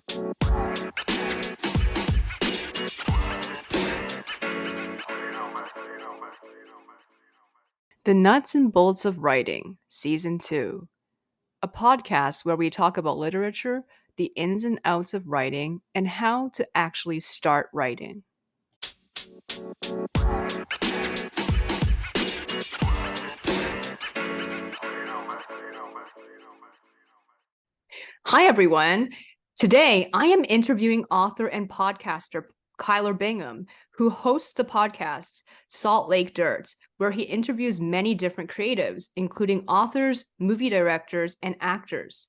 The Nuts and Bolts of Writing, Season 2, a podcast where we talk about literature, the ins and outs of writing, and how to actually start writing. Hi, everyone. Today, I am interviewing author and podcaster Kyler Bingham, who hosts the podcast Salt Lake Dirt, where he interviews many different creatives, including authors, movie directors, and actors.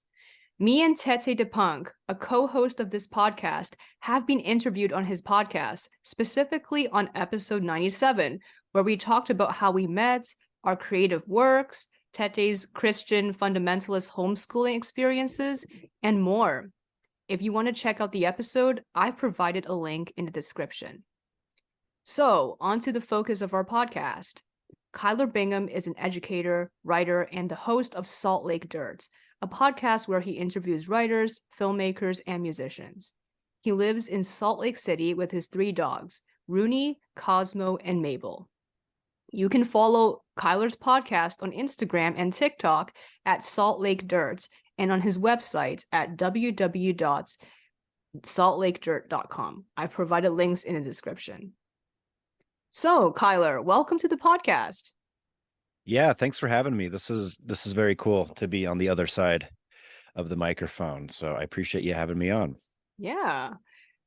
Me and Tete, a co-host of this podcast, have been interviewed on his podcast, specifically on episode 97, where we talked about how we met, our creative works, Tete's Christian fundamentalist homeschooling experiences, and more. If you want to check out the episode, I've provided a link in the description. So, on to the focus of our podcast. Kyler Bingham is an educator, writer, and the host of Salt Lake Dirt, a podcast where he interviews writers, filmmakers, and musicians. He lives in Salt Lake City with his 3 dogs, Rooney, Cosmo, and Mabel. You can follow Kyler's podcast on Instagram and TikTok at Salt Lake Dirt and on his website at www.saltlakedirt.com. I've provided links in the description. So, Kyler, welcome to the podcast. Yeah, thanks for having me. This is very cool to be on the other side of the microphone. So I appreciate you having me on. Yeah.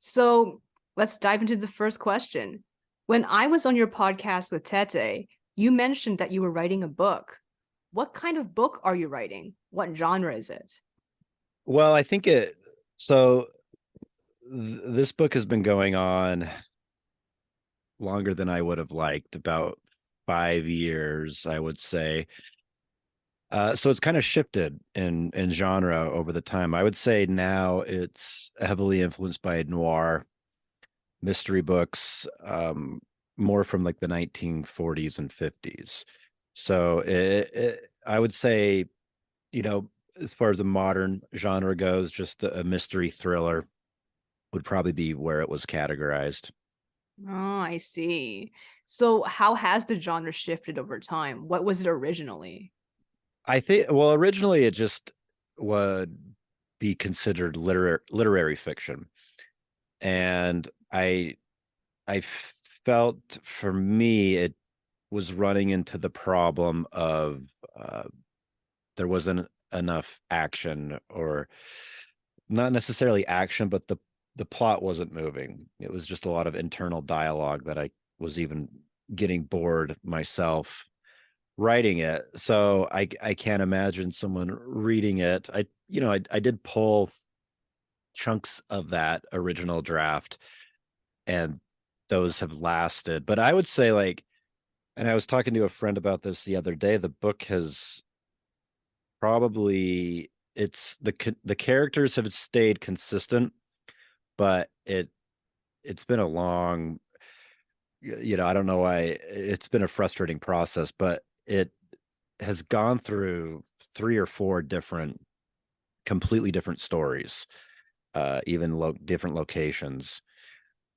So let's dive into the first question. When I was on your podcast with Tete, you mentioned that you were writing a book. What kind of book are you writing? What genre is it? Well, I think this book has been going on longer than I would have liked, about 5 years, I would say. So it's kind of shifted in genre over the time. I would say now it's heavily influenced by noir mystery books, more from like the 1940s and 50s. So I would say, as far as a modern genre goes, just a mystery thriller would probably be where it was categorized. Oh, I see. So how has the genre shifted over time? What was it originally? I think, well, originally it just would be considered literary fiction. And I felt for me, it was running into the problem of there wasn't enough action, or not necessarily action, but the plot wasn't moving. It was just a lot of internal dialogue that I was even getting bored myself writing it. So I can't imagine someone reading it. I did pull chunks of that original draft, and those have lasted. But I would say, like, and I was talking to a friend about this the other day, the book has probably, the characters have stayed consistent, but it's been a long, I don't know why it's been a frustrating process, but it has gone through 3 or 4 completely different stories, even different locations,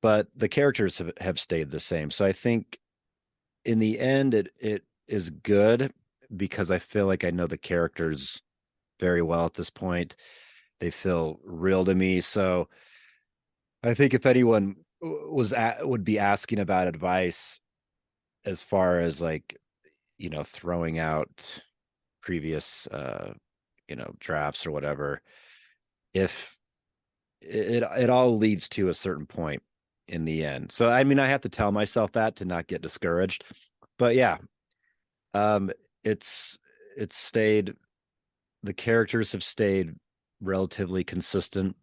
but the characters have stayed the same. So I think in the end, it is good because I feel like I know the characters very well at this point. They feel real to me. So I think if anyone would be asking about advice as far as, like, throwing out previous drafts or whatever, if it all leads to a certain point in the end. So I mean, I have to tell myself that to not get discouraged. But yeah, um it's stayed, the characters have stayed relatively consistent.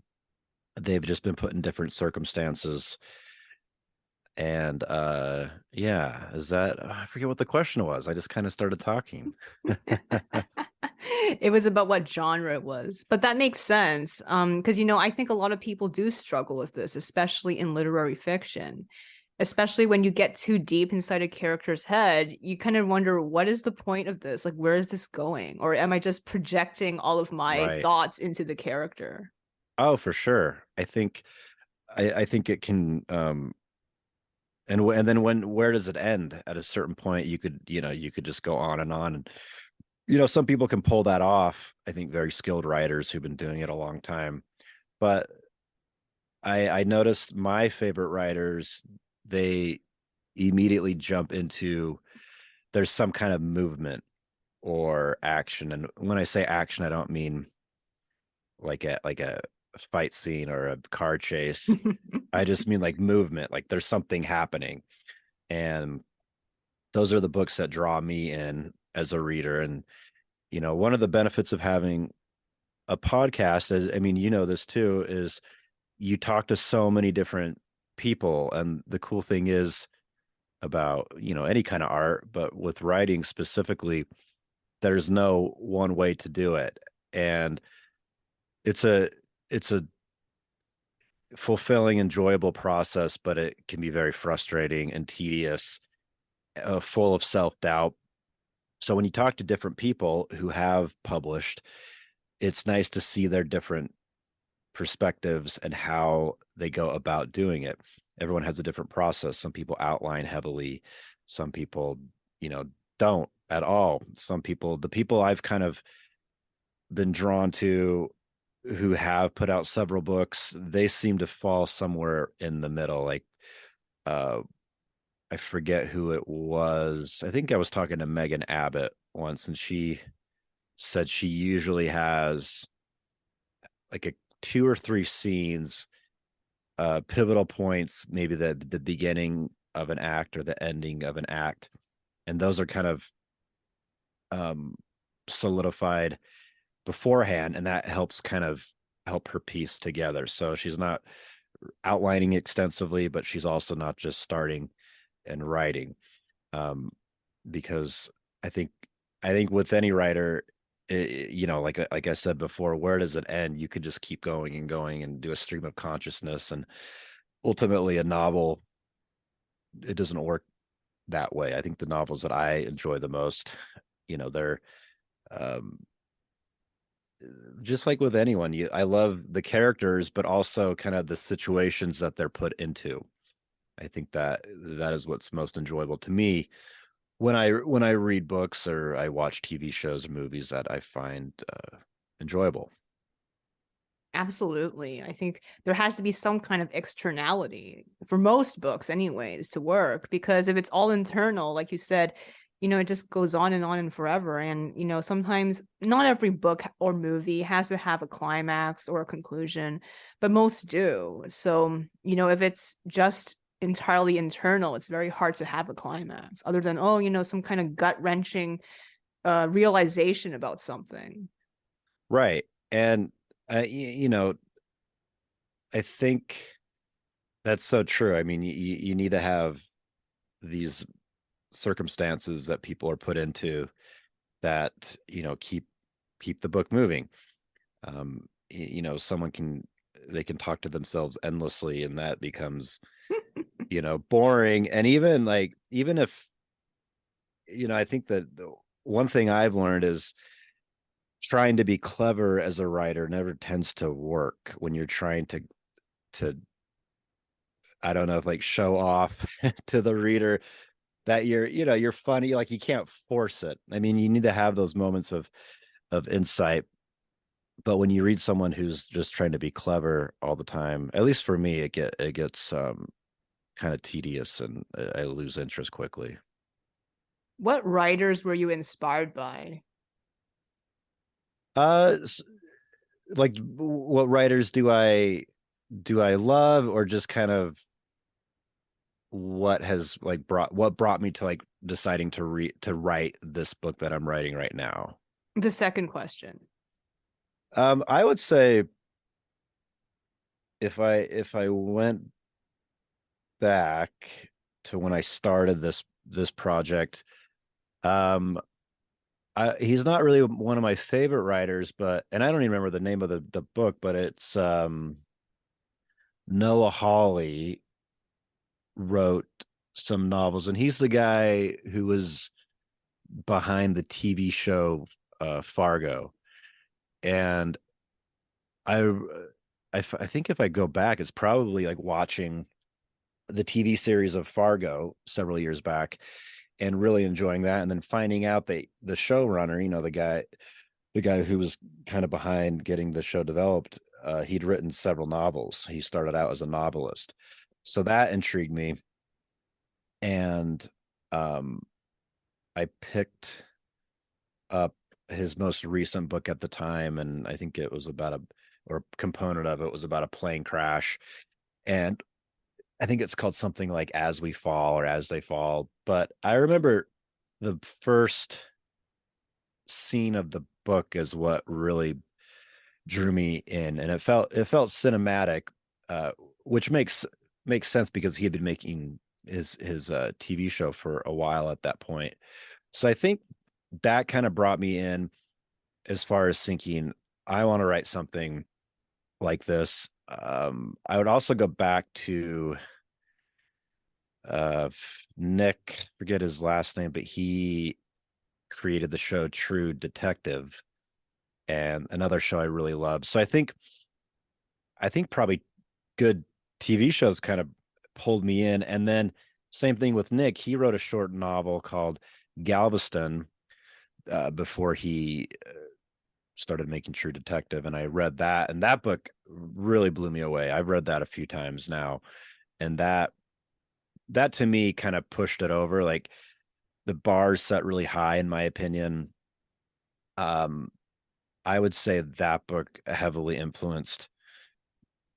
They've just been put in different circumstances. And yeah, I forget what the question was. I just kind of started talking. It was about what genre it was, but that makes sense. Because I think a lot of people do struggle with this, especially in literary fiction. Especially when you get too deep inside a character's head, you kind of wonder, what is the point of this? Like, where is this going? Or am I just projecting all of my Right. thoughts into the character? Oh, for sure. I think it can and then where does it end? At a certain point you could, you could just go on, and some people can pull that off. I think very skilled writers who've been doing it a long time. But I noticed my favorite writers, they immediately jump into, there's some kind of movement or action. And when I say action, I don't mean like a fight scene or a car chase. I just mean like movement, like there's something happening. And those are the books that draw me in as a reader. And one of the benefits of having a podcast, is, I mean, this too, is you talk to so many different people. And the cool thing is about, any kind of art, but with writing specifically, there's no one way to do it. And it's a fulfilling, enjoyable process, but it can be very frustrating and tedious, full of self-doubt. So when you talk to different people who have published, it's nice to see their different perspectives and how they go about doing it. Everyone has a different process. Some people outline heavily, some people, you know, don't at all. Some people, the people I've kind of been drawn to who have put out several books, they seem to fall somewhere in the middle. Like uh I forget who it was. I think I was talking to Megan Abbott once, and she said she usually has like a two or three scenes, pivotal points, maybe the beginning of an act or the ending of an act, and those are kind of um solidified beforehand, and that helps kind of help her piece together. So she's not outlining extensively, but she's also not just starting and writing. um because I think I think with any writer, like I said before, where does it end? You could just keep going and going and do a stream of consciousness, and ultimately a novel, it doesn't work that way. I think the novels that I enjoy the most, they're um just like with anyone, I love the characters, but also kind of the situations that they're put into. I think that is what's most enjoyable to me when I read books or I watch TV shows or movies that I find enjoyable. Absolutely. I think there has to be some kind of externality for most books, anyways, to work. Because if it's all internal, like you said, it just goes on and forever. And, sometimes not every book or movie has to have a climax or a conclusion, but most do. So, if it's just entirely internal, it's very hard to have a climax other than, oh, some kind of gut wrenching realization about something. Right. And I think that's so true. I mean, you need to have these circumstances that people are put into that, keep the book moving. Someone can, they can talk to themselves endlessly, and that becomes, boring. And even if, I think that the one thing I've learned is trying to be clever as a writer never tends to work when you're trying to I don't know, if like show off to the reader that you're funny. Like, you can't force it. I mean, you need to have those moments of insight. But when you read someone who's just trying to be clever all the time, at least for me, it gets kind of tedious, and I lose interest quickly. What writers were you inspired by? Uh, like, what writers do I love, or just kind of what has like brought me to like deciding to write this book that I'm writing right now? The second question. I would say, if I went back to when I started this project, um he's not really one of my favorite writers, but and I don't even remember the name of the book, but it's Noah Hawley wrote some novels, and he's the guy who was behind the TV show Fargo. And I I think if I go back, it's probably like watching the TV series of Fargo several years back and really enjoying that, and then finding out that the showrunner, the guy who was kind of behind getting the show developed, he'd written several novels. He started out as a novelist, so that intrigued me, and um, I picked up his most recent book at the time, and I think it was about a or a component of it was about a plane crash, and I think it's called something like As We Fall or As They Fall. But I remember the first scene of the book is what really drew me in, and it felt cinematic, uh, which makes sense because he had been making his TV show for a while at that point. So I think that kind of brought me in as far as thinking I want to write something like this. I would also go back to uh Nick, forget his last name, but he created the show True Detective, and another show I really love. So I think probably good TV shows kind of pulled me in. And then same thing with Nick. He wrote a short novel called Galveston before he started making True Detective, and I read that, and that book really blew me away. I've read that a few times now, and that to me kind of pushed it over. Like the bar's set really high in my opinion. Um, I would say that book heavily influenced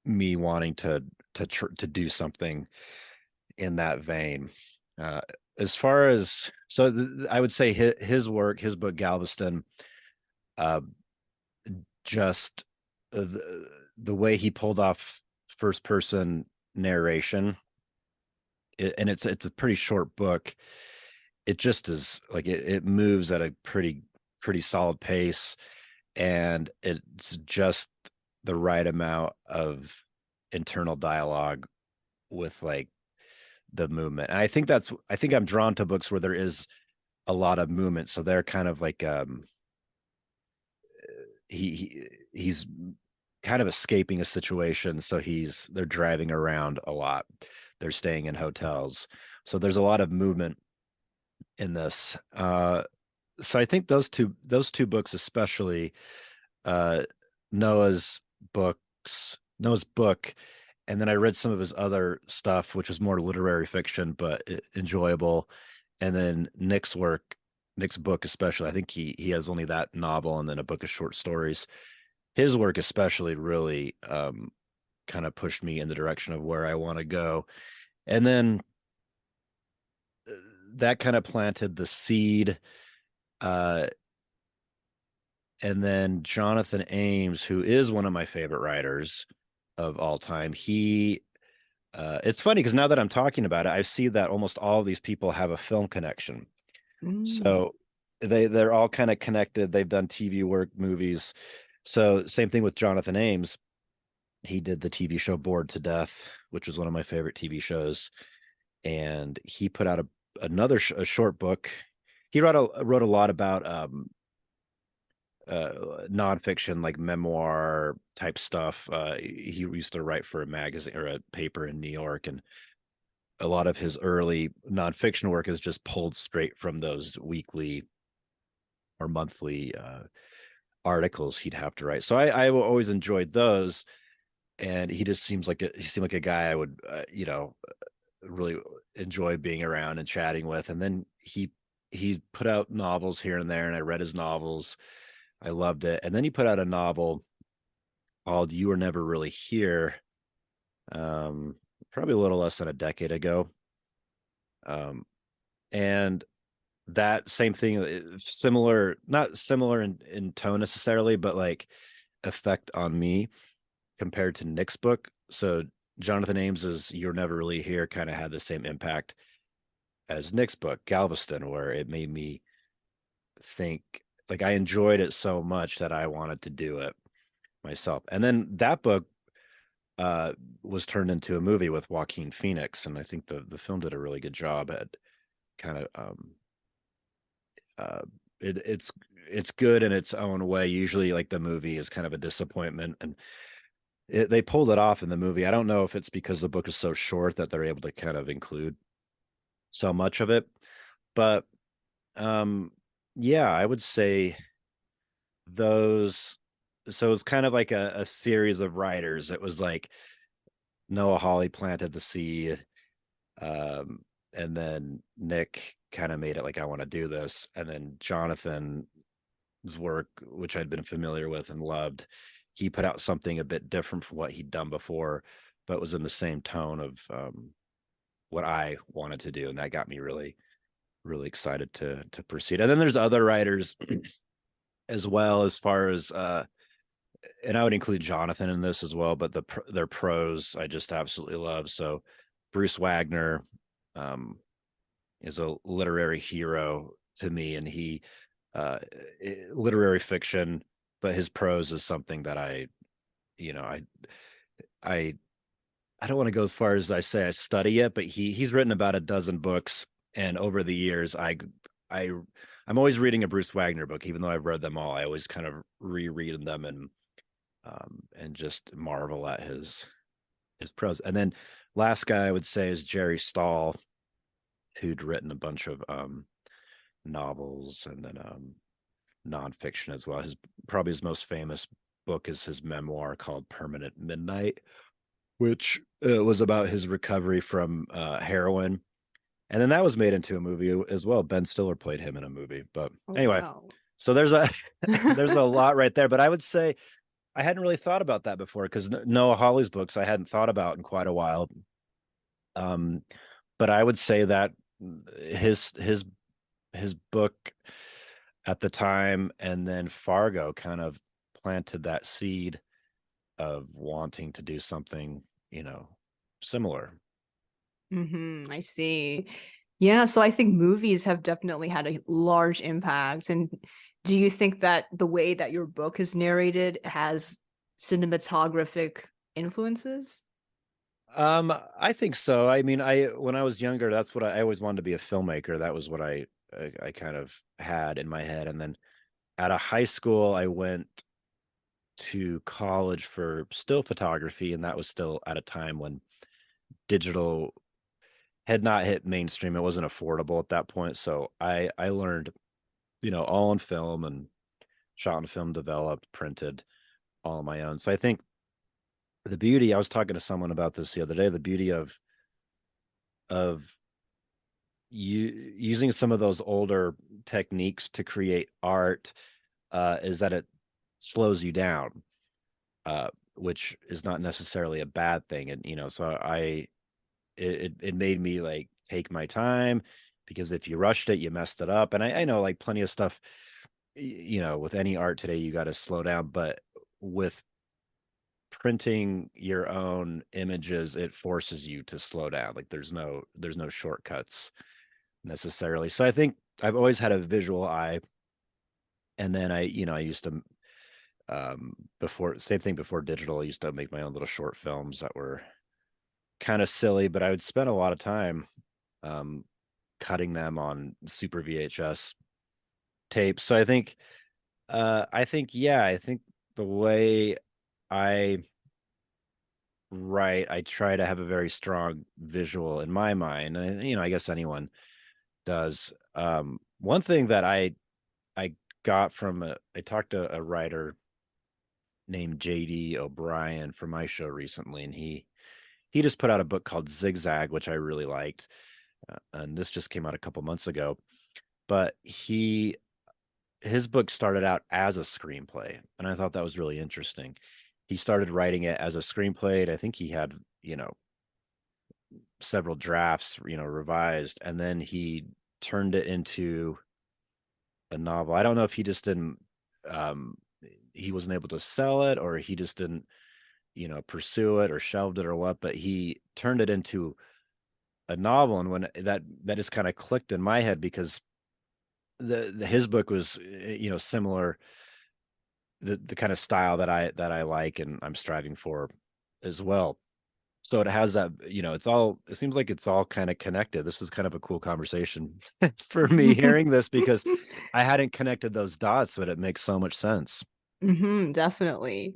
me wanting to do something in that vein. Uh, as far as I would say his work, his book Galveston, uh, just the way he pulled off first person narration, and it's a pretty short book. It just is like it moves at a pretty solid pace, and it's just the right amount of internal dialogue with like the movement. And I think I'm drawn to books where there is a lot of movement. So they're kind of like he's kind of escaping a situation. So they're driving around a lot. They're staying in hotels. So there's a lot of movement in this. So I think those two books especially, uh Noah's Noah's book, and then I read some of his other stuff, which was more literary fiction, but enjoyable. And then Nick's book, especially, I think he has only that novel and then a book of short stories. His work, especially, really kind of pushed me in the direction of where I want to go. And then uh, that kind of planted the seed. Uh, and then Jonathan Ames, who is one of my favorite writers of all time, it's funny because now that I'm talking about it, I see that almost all of these people have a film connection. Mm. So they're all kind of connected. They've done TV work, movies. So same thing with Jonathan Ames. He did the TV show Bored to Death, which was one of my favorite TV shows, and he put out a short book. He wrote a lot about nonfiction, like memoir type stuff. He used to write for a magazine or a paper in New York, and a lot of his early nonfiction work is just pulled straight from those weekly or monthly articles he'd have to write. So I always enjoyed those, and he seemed like a guy I would really enjoy being around and chatting with. And then he put out novels here and there, and I read his novels. I loved it. And then he put out a novel called You Were Never Really Here, um, probably a little less than a decade ago. Um, and that same thing, similar, not similar in tone necessarily, but like effect on me compared to Nick's book. So Jonathan Ames's You're Never Really Here kind of had the same impact as Nick's book, Galveston, where it made me think, like, I enjoyed it so much that I wanted to do it myself. And then that book uh was turned into a movie with Joaquin Phoenix, and I think the film did a really good job at kind of uh it's good in its own way. Usually like the movie is kind of a disappointment, and they pulled it off in the movie. I don't know if it's because the book is so short that they're able to kind of include so much of it, but um, yeah, I would say those. So it's kind of like a series of writers. It was like Noah Hawley planted the seed, um, and then Nick kind of made it like, I want to do this, and then Jonathan's work, which I'd been familiar with and loved, he put out something a bit different from what he'd done before, but was in the same tone of what I wanted to do, and that got me really excited to proceed. And then there's other writers as well, as far as and I would include Jonathan in this as well, but their prose I just absolutely love. So Bruce Wagner um, is a literary hero to me, and he uh, literary fiction, but his prose is something that you know, I I don't want to go as far as I say I study it, but he's written about a dozen books, and over the years, I I'm always reading a Bruce Wagner book, even though I've read them all. I always kind of reread them and just marvel at his prose. And then last guy I would say is Jerry Stahl, who'd written a bunch of novels and then nonfiction as well. His probably his most famous book is his memoir called Permanent Midnight, which was about his recovery from heroin. And then that was made into a movie as well. Ben Stiller played him in a movie. But Oh, anyway, wow. so there's a there's a lot right there. But I would say I hadn't really thought about that before, because Noah Hawley's books I hadn't thought about in quite a while. Um, but I would say that his his his book at the time, and then Fargo, kind of planted that seed of wanting to do something, similar. I see. Yeah, so I think movies have definitely had a large impact. And do you think that the way that your book is narrated has cinematographic influences? I think so. I mean, I when I was younger, that's what I always wanted to be, a filmmaker. That was what I kind of had in my head. And then out of high school, I went to college for still photography, and that was still at a time when digital had not hit mainstream. It wasn't affordable at that point. So I learned, all on film, and shot on film, developed, printed, all on my own. So I think the beauty, I was talking to someone about this the other day, the beauty of you using some of those older techniques to create art, is that it slows you down, which is not necessarily a bad thing. And so it made me like take my time, because if you rushed it, you messed it up. And I know like plenty of stuff, with any art today, you got to slow down. But with printing your own images, it forces you to slow down. Like there's no shortcuts necessarily. So I think I've always had a visual eye. And then I used to before, same thing before digital, I used to make my own little short films that were kind of silly, but I would spend a lot of time um cutting them on super VHS tapes. So I think yeah, I think the way I write, I try to have a very strong visual in my mind. And I guess anyone does. One thing that I got from I talked to a writer named JD O'Brien for my show recently, and he just put out a book called Zigzag, which I really liked. And this just came out a couple months ago. But his book started out as a screenplay, and I thought that was really interesting. He started writing it as a screenplay, and I think he had, several drafts, revised, and then he turned it into a novel. I don't know if he just didn't um he wasn't able to sell it, or he just didn't, pursue it, or shelved it, or what, but he turned it into a novel. And when that just kind of clicked in my head, because his book was, similar, the kind of style that I like and I'm striving for as well. So it has that, it seems like it's all kind of connected. This is kind of a cool conversation for me hearing this, because I hadn't connected those dots, but it makes so much sense. Definitely.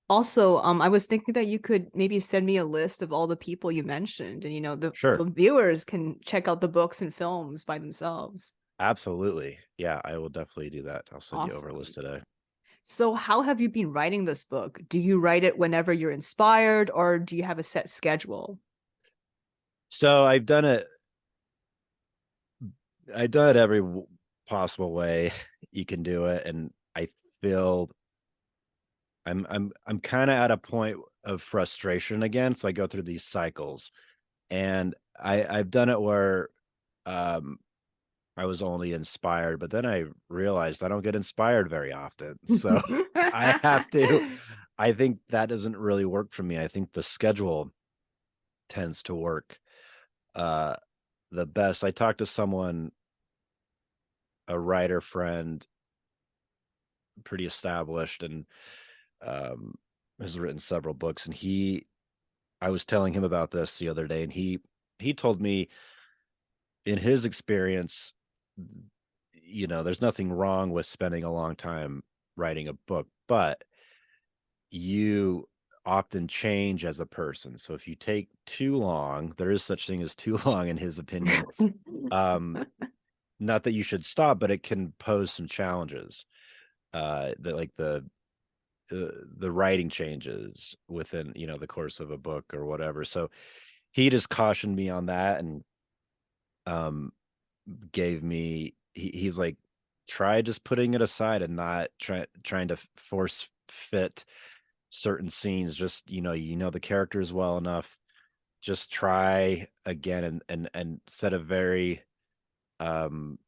Also, I was thinking that you could maybe send me a list of all the people you mentioned, and the Sure. viewers can check out the books and films by themselves. Absolutely. Yeah, I will definitely do that. I'll send you over a list Awesome. today. So, how have you been writing this book? Do you write it whenever you're inspired, or do you have a set schedule? So I've done it every possible way you can do it, and I feel I'm kind of at a point of frustration again. So I go through these cycles, and I've done it where um I was only inspired, but then I realized I don't get inspired very often. So I have to, I think that doesn't really work for me. I think the schedule tends to work uh the best. I talked to someone, a writer friend, pretty established, and um has written several books, and I was telling him about this the other day, and he told me in his experience, there's nothing wrong with spending a long time writing a book, but you often change as a person. So if you take too long, there is such thing as too long in his opinion. Um, Not that you should stop, but it can pose some challenges. That like the writing changes within the course of a book or whatever. So he just cautioned me on that, and um gave me he's like, try just putting it aside and not trying to force fit certain scenes. Just the characters well enough. Just try again, and set a very um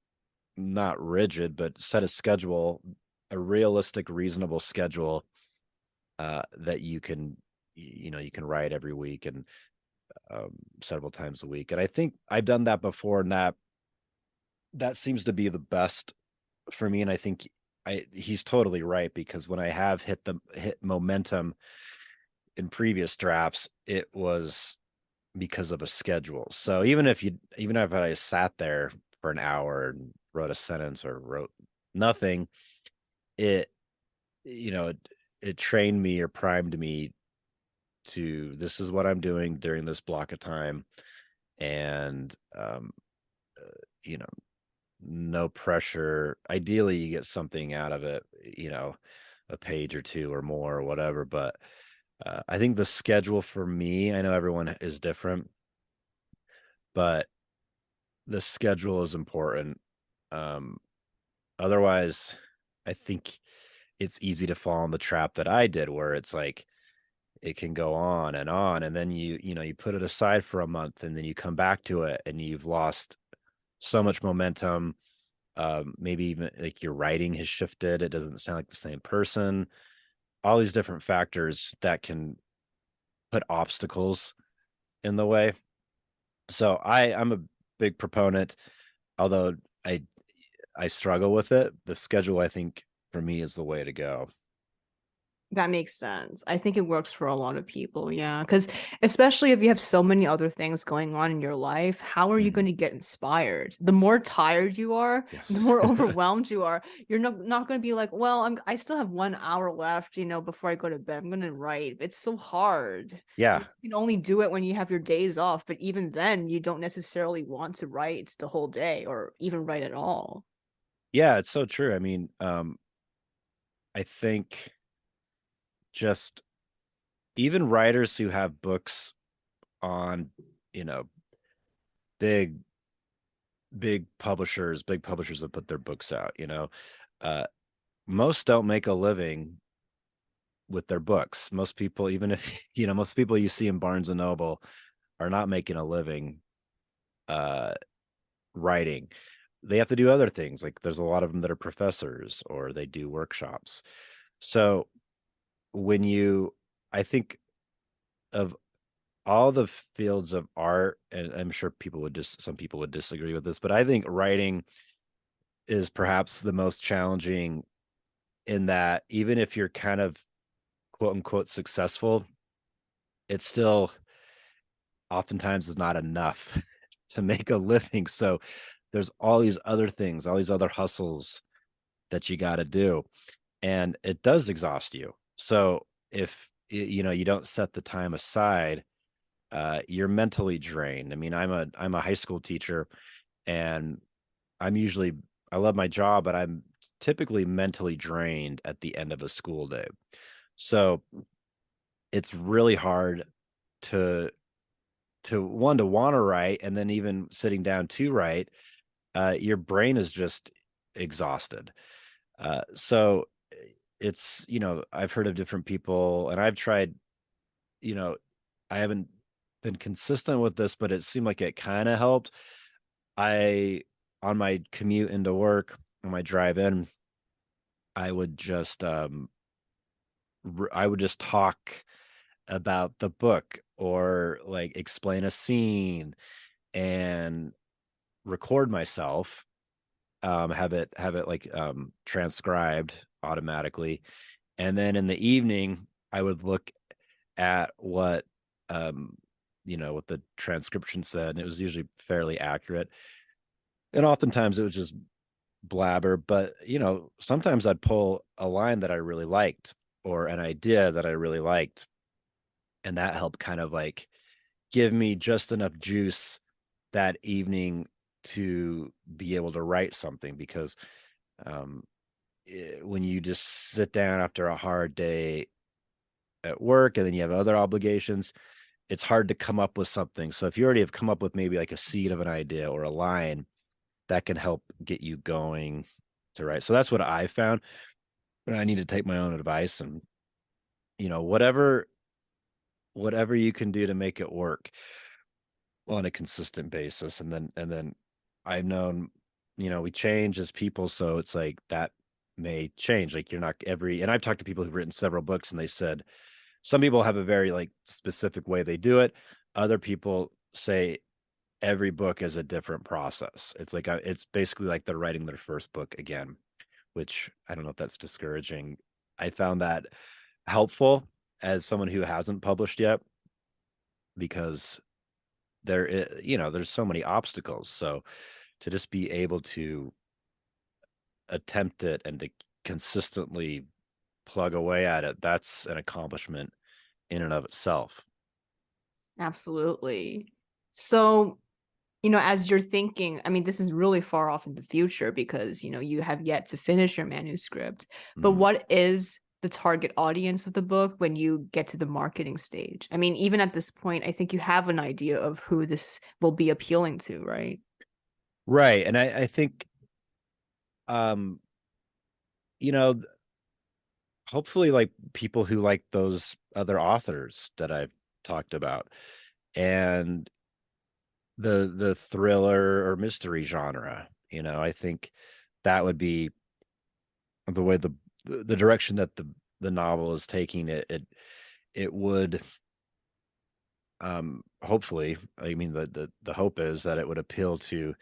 not rigid, but set a schedule, a realistic, reasonable schedule, that you can write every week, and several times a week. And I think I've done that before, and that seems to be the best for me. And I think he's totally right, because when I have hit momentum in previous drafts, it was because of a schedule. So even if I sat there for an hour and wrote a sentence or wrote nothing, it it trained me or primed me to, this is what I'm doing during this block of time. And you know no pressure. Ideally, you get something out of it, a page or two or more or whatever. But I think the schedule for me, I know everyone is different, but the schedule is important. Um, Otherwise, I think it's easy to fall in the trap that I did, where it's like it can go on, and then you put it aside for a month, and then you come back to it, and you've lost so much momentum. Maybe even like your writing has shifted. It doesn't sound like the same person. All these different factors that can put obstacles in the way. So I'm a big proponent, although I I struggle with it. The schedule, I think, for me is the way to go. That makes sense. I think it works for a lot of people, yeah. Because especially if you have so many other things going on in your life, how are you going Mhm. to get inspired? The more tired you are, the Yes. more overwhelmed you are. You're not going to be like, well, I still have 1 hour left, before I go to bed. I'm going to write. It's so hard. You Yeah. can only do it when you have your days off, but even then, you don't necessarily want to write the whole day or even write at all. Yeah, it's so true. I mean, I think just even writers who have books on, you know, big big publishers that put their books out, uh most don't make a living with their books. Most people, even if most people you see in Barnes and Noble are not making a living uh writing. They have to do other things. Like there's a lot of them that are professors, or they do workshops. So when you I think of all the fields of art, and I'm sure some people would disagree with this, but I think writing is perhaps the most challenging, in that even if you're kind of quote unquote successful, it still oftentimes is not enough to make a living. So there's all these other things, all these other hustles that you got to do, and it does exhaust you. So if you don't set the time aside, you're mentally drained. I mean, I'm a high school teacher, and I'm usually I love my job, but I'm typically mentally drained at the end of a school day. So it's really hard to to want to write, and then even sitting down to write, your brain is just exhausted. So it's, I've heard of different people, and I've tried, you know, I haven't been consistent with this, but it seemed like it kind of helped. I On my commute into work, on my drive in, I would just I would just talk about the book, or like explain a scene, and record myself, have it like transcribed automatically. And then in the evening, I would look at um what the transcription said, and it was usually fairly accurate. And oftentimes it was just blabber, but sometimes I'd pull a line that I really liked, or an idea that I really liked, and that helped kind of like give me just enough juice that evening to be able to write something. Because um when you just sit down after a hard day at work, and then you have other obligations, it's hard to come up with something. So if you already have come up with maybe like a seed of an idea or a line, that can help get you going to write. So that's what I found. But I need to take my own advice, and whatever you can do to make it work on a consistent basis. And then I've known, we change as people, so it's like that may change. Like, you're not every and I've talked to people who've written several books, and they said some people have a very like specific way they do it. Other people say every book is a different process. It's like it's basically like they're writing their first book again, which I don't know if that's discouraging. I found that helpful as someone who hasn't published yet, because there's so many obstacles. So to just be able to attempt it, and to consistently plug away at it, that's an accomplishment in and of itself. Absolutely. So, as you're thinking, I mean, this is really far off in the future because, you have yet to finish your manuscript. But Mhm. what is the target audience of the book when you get to the marketing stage? I mean, even at this point, I think you have an idea of who this will be appealing to, right? Right. And I think, um, you know, hopefully like people who like those other authors that I've talked about, and the thriller or mystery genre. I think that would be the way the direction that the novel is taking it would, hopefully, I mean, the hope is that it would appeal to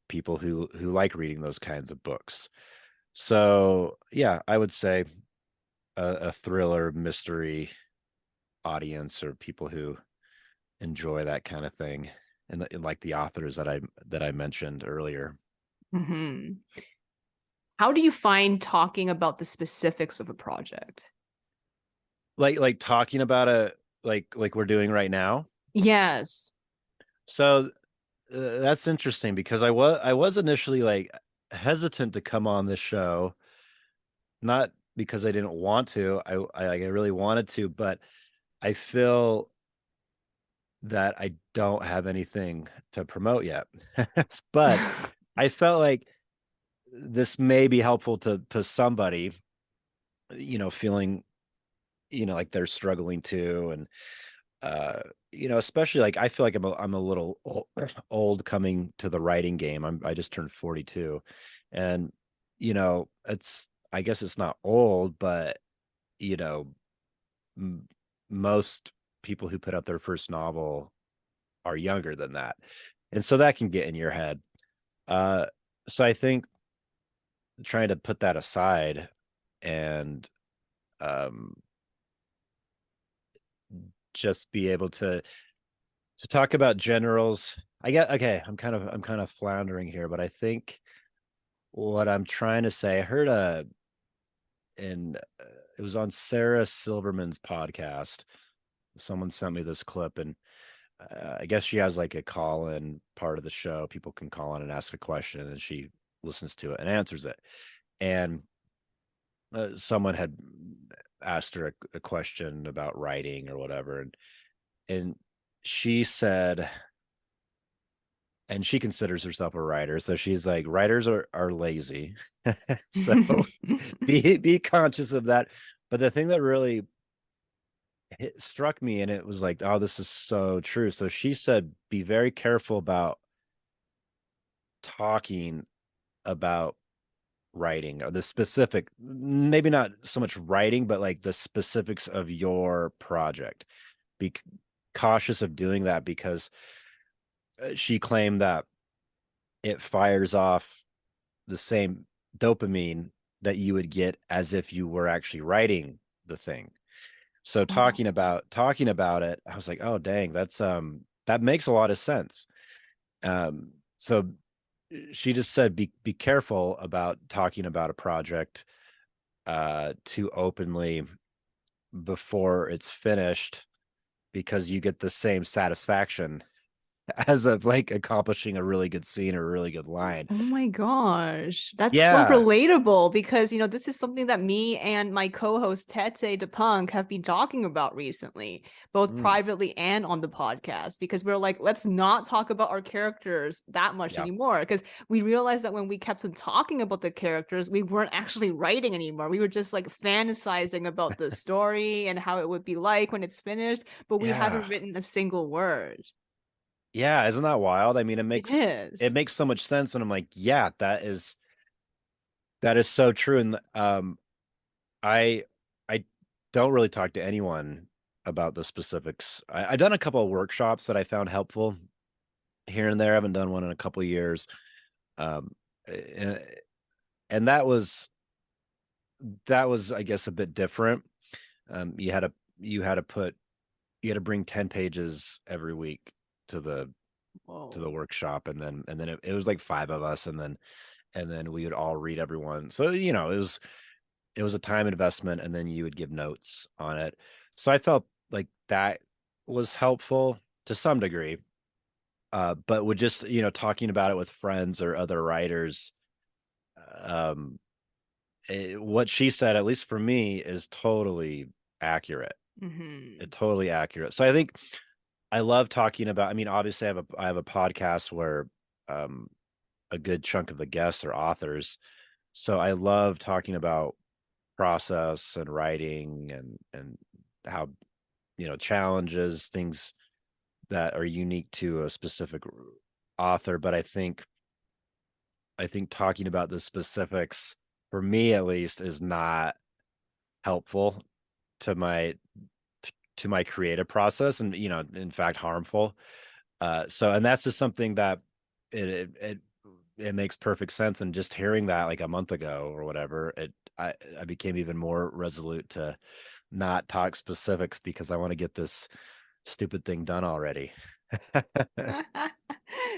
people who like reading those kinds of books. So yeah, I would say a thriller mystery audience, or people who enjoy that kind of thing, and like the authors that I mentioned earlier. Hmm. How do you find talking about the specifics of a project? Like talking about it, like we're doing right now. Yes. So that's interesting, because I was initially like hesitant to come on this show, not because I didn't want to. I really wanted to, but I feel that I don't have anything to promote yet. But I felt like this may be helpful to somebody, feeling, like they're struggling too. And especially like I feel like I'm a little old coming to the writing game. I just turned 42. And it's, I guess it's not old, but you know m- most people who put out their first novel are younger than that. And so that can get in your head. Uh so I think trying to put that aside, and um just be able to talk about generals. I get okay, I'm kind of floundering here, but I think what I'm trying to say, I heard in it was on Sarah Silverman's podcast. Someone sent me this clip, and I guess she has like a call in part of the show. People can call in and ask a question, and she listens to it and answers it. And someone had asked her a question about writing or whatever, and she said, and she considers herself a writer, so she's like, writers are lazy. So be conscious of that. But the thing that really struck me, and it was like, oh, this is so true. So she said, be very careful about talking about writing, or the specific, maybe not so much writing, but like the specifics of your project. Be cautious of doing that, because she claimed that it fires off the same dopamine that you would get as if you were actually writing the thing. So talking about it, I was like, oh dang, that makes a lot of sense. So she just said, be careful about talking about a project too openly before it's finished, because you get the same satisfaction as of like accomplishing a really good scene or a really good line. Oh my gosh. That's so Yeah. relatable because, this is something that me and my co-host Tete DePunk have been talking about recently, both Mm, privately and on the podcast, because we're like, let's not talk about our characters that much yeah. anymore. Because we realized that when we kept on talking about the characters, we weren't actually writing anymore. We were just like fantasizing about the story and how it would be like when it's finished, but we Yeah. haven't written a single word. Yeah. Isn't that wild? I mean, It it is. makes so much sense. And I'm like, yeah, that is so true. And I I don't really talk to anyone about the specifics. I've done a couple of workshops that I found helpful here and there. I haven't done one in a couple of years. Um, and, and that was, I guess, a bit different. You had to you had to put you had to bring 10 pages every week to the Whoa. workshop, and then it was like five of us, and then we would all read everyone. So it was a time investment, and then you would give notes on it. So I felt like that was helpful to some degree. But with just talking about it with friends or other writers, um what she said, at least for me, is totally accurate. Hmm. Totally accurate. So I think I love talking about, I mean, obviously I have a podcast where um a good chunk of the guests are authors. So I love talking about process and writing, and how challenges, things that are unique to a specific author. But I think talking about the specifics, for me at least, is not helpful to my creative process, and in fact harmful. So, and that's just something that it makes perfect sense. And just hearing that like a month ago or whatever, I became even more resolute to not talk specifics, because I want to get this stupid thing done already.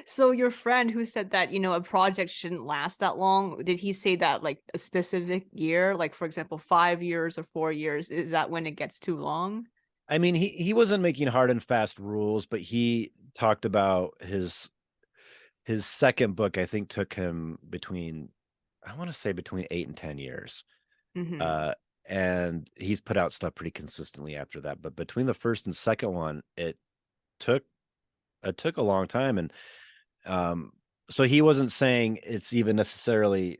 So your friend who said that, a project shouldn't last that long, did he say that like a specific year, like for example, 5 years or 4 years, is that when it gets too long? I mean, he wasn't making hard and fast rules, but he talked about his second book. I think took him between, I want to say, between 8 and 10 years. Hmm. Uh, and he's put out stuff pretty consistently after that. But between the first and second one, took it took a long time. And um, so he wasn't saying it's even necessarily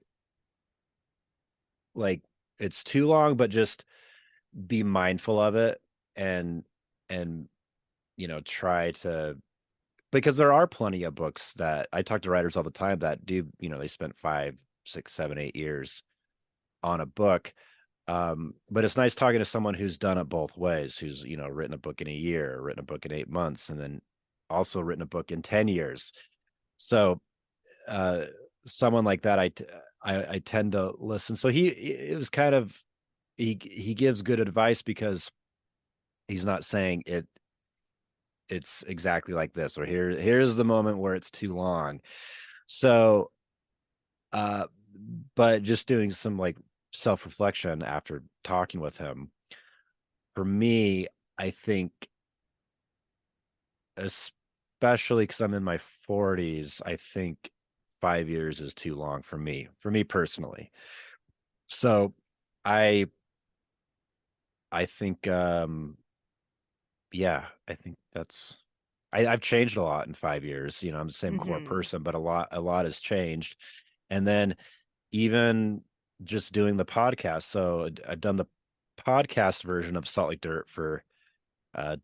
like it's too long, but just be mindful of it, and and try to, because there are plenty of books that I talk to writers all the time that do, they spent 5, 6, 7, 8 years on a book. But it's nice talking to someone who's done it both ways, who's written a book in a year, written a book in 8 months, and then also written a book in 10 years. So uh someone like that, I tend to listen. So it was kind of, he gives good advice, because he's not saying it's exactly like this, or here's the moment where it's too long. So uh but just doing some like self-reflection after talking with him. For me, I think, especially because I'm in my 40s, I think 5 years is too long for me personally. So I I think yeah, I think that's I've changed a lot in 5 years. You know, I'm the same core Mm-hmm. person, but a lot has changed. And then even just doing the podcast. So I've done the podcast version of Salt Lake Dirt for uh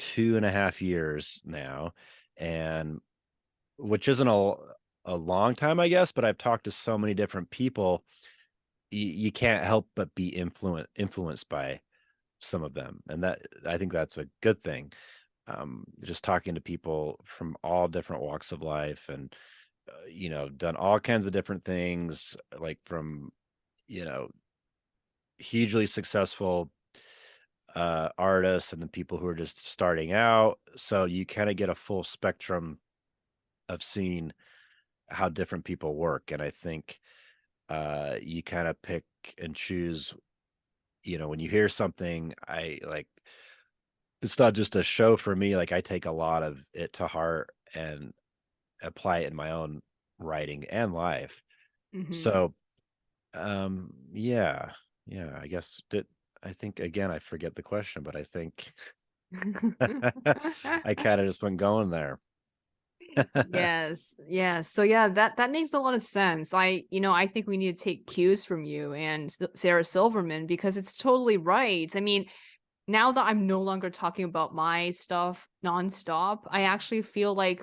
2.5 years now, and which isn't a long time, I guess, but I've talked to so many different people. You can't help but be influenced by some of them, and that I think that's a good thing. Just talking to people from all different walks of life, and done all kinds of different things, like from you know hugely successful artists, and then people who are just starting out. So you kind of get a full spectrum of seeing how different people work, and I think you kind of pick and choose. When you hear something, I like, it's not just a show for me. Like, I take a lot of it to heart and apply it in my own writing and life. Mm-hmm. So yeah, yeah, I guess that, I think, again, I forget the question, but I think I kind of just went going there. Yes, yes. So yeah, that makes a lot of sense. I think we need to take cues from you and Sarah Silverman because it's totally right. I mean, now that I'm no longer talking about my stuff nonstop, I actually feel like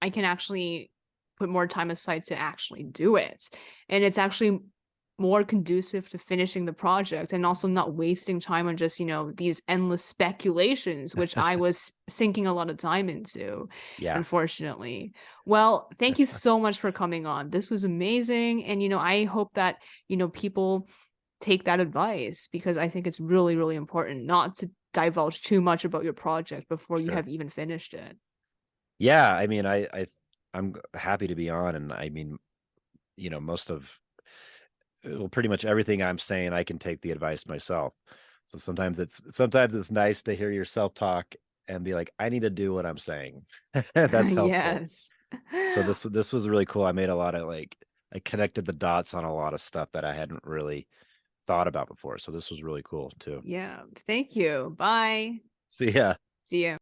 I can actually put more time aside to actually do it. And it's actually more conducive to finishing the project and also not wasting time on just, these endless speculations, which I was sinking a lot of time into, Yeah, unfortunately. Well, thank you so much for coming on. This was amazing. And, I hope that, people take that advice because I think it's really, really important not to divulge too much about your project before you sure. have even finished it. Yeah, I mean, I'm happy to be on, and I mean, most of, well, pretty much everything I'm saying, I can take the advice myself. So sometimes it's nice to hear yourself talk and be like, I need to do what I'm saying. That's helpful. Yes. So this was really cool. I made a lot of, like, I connected the dots on a lot of stuff that I hadn't really thought about before. So this was really cool too. Yeah. Thank you. Bye. See ya. See you.